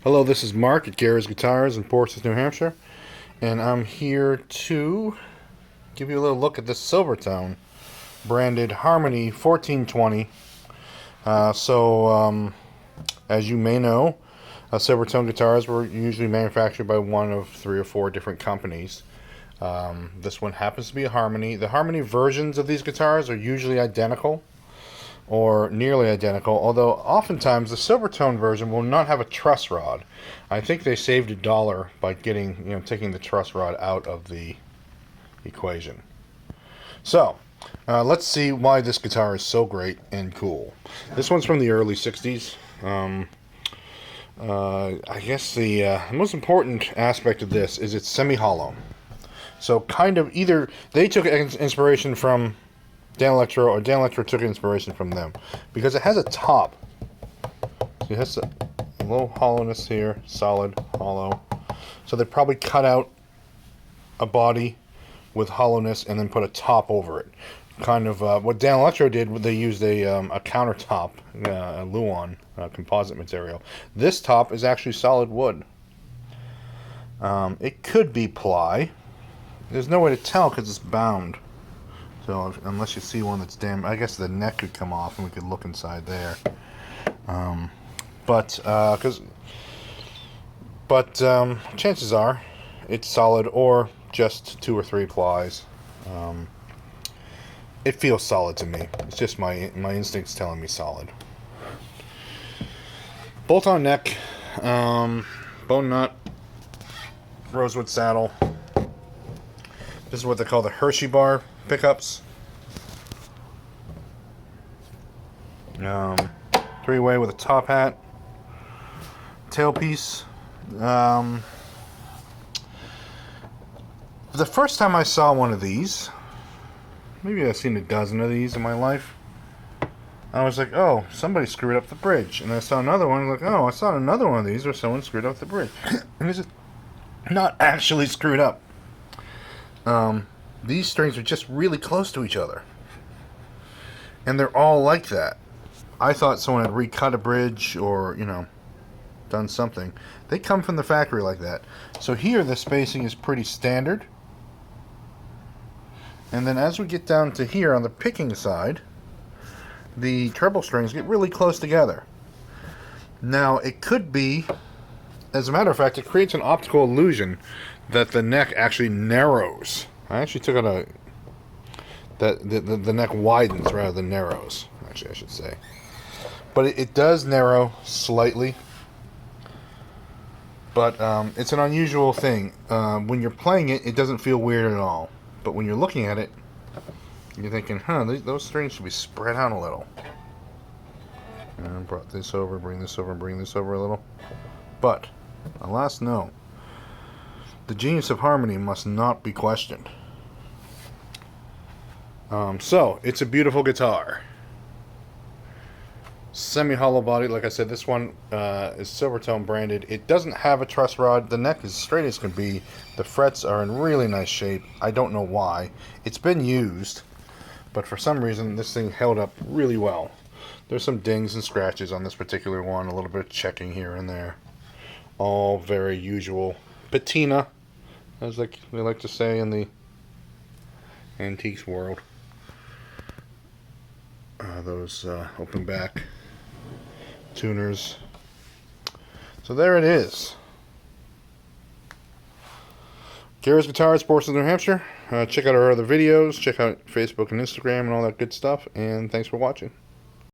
Hello, this is Mark at Gary's Guitars in Portsmouth, New Hampshire, and I'm here to give you a little look at this Silvertone branded Harmony 1420. As you may know, Silvertone guitars were usually manufactured by one of 3 or 4 different companies. This one happens to be a Harmony. The Harmony versions of these guitars are usually identical or nearly identical, although oftentimes the Silvertone version will not have a truss rod. I think they saved $1 by taking the truss rod out of the equation. So, let's see why this guitar is so great and cool. This one's from the early 60s. I guess the most important aspect of this is it's semi-hollow. So kind of either they took inspiration from Dan Electro, or Dan Electro took inspiration from them, because it has a top. So it has a little hollowness here, solid, hollow. So they probably cut out a body with hollowness and then put a top over it. Kind of what Dan Electro did, they used a countertop, a Luan composite material. This top is actually solid wood. It could be ply. There's no way to tell because it's bound. So unless you see one that's damaged, I guess the neck could come off and we could look inside there. Chances are it's solid or just 2 or 3 plies. It feels solid to me. It's just my instincts telling me solid. Bolt-on neck, bone nut, rosewood saddle. This is what they call the Hershey bar pickups. 3-way with a top hat. Tailpiece. The first time I saw one of these, maybe I've seen a dozen of these in my life, I was like, oh, somebody screwed up the bridge. And I saw another one, like, oh, I saw another one of these where someone screwed up the bridge. And it's not actually screwed up. These strings are just really close to each other. And they're all like that. I thought someone had recut a bridge or, done something. They come from the factory like that. So here the spacing is pretty standard. And then as we get down to here on the picking side, the treble strings get really close together. Now it could be, as a matter of fact, it creates an optical illusion that the neck actually narrows. I actually took out the neck widens rather than narrows, actually I should say. But it does narrow slightly. But it's an unusual thing. When you're playing it, it doesn't feel weird at all. But when you're looking at it, you're thinking, those strings should be spread out a little. And I brought this over, bring this over, bring this over a little. But, alas, no. The genius of harmony must not be questioned. So, it's a beautiful guitar. Semi-hollow body, like I said, this one is Silvertone branded. It doesn't have a truss rod. The neck is straight as can be. The frets are in really nice shape. I don't know why. It's been used, but for some reason this thing held up really well. There's some dings and scratches on this particular one, a little bit of checking here and there. All very usual patina, as they like to say in the antiques world. Those open back tuners. So there it is. Gary's Guitars, Portsmouth, New Hampshire. Check out our other videos. Check out Facebook and Instagram and all that good stuff. And thanks for watching.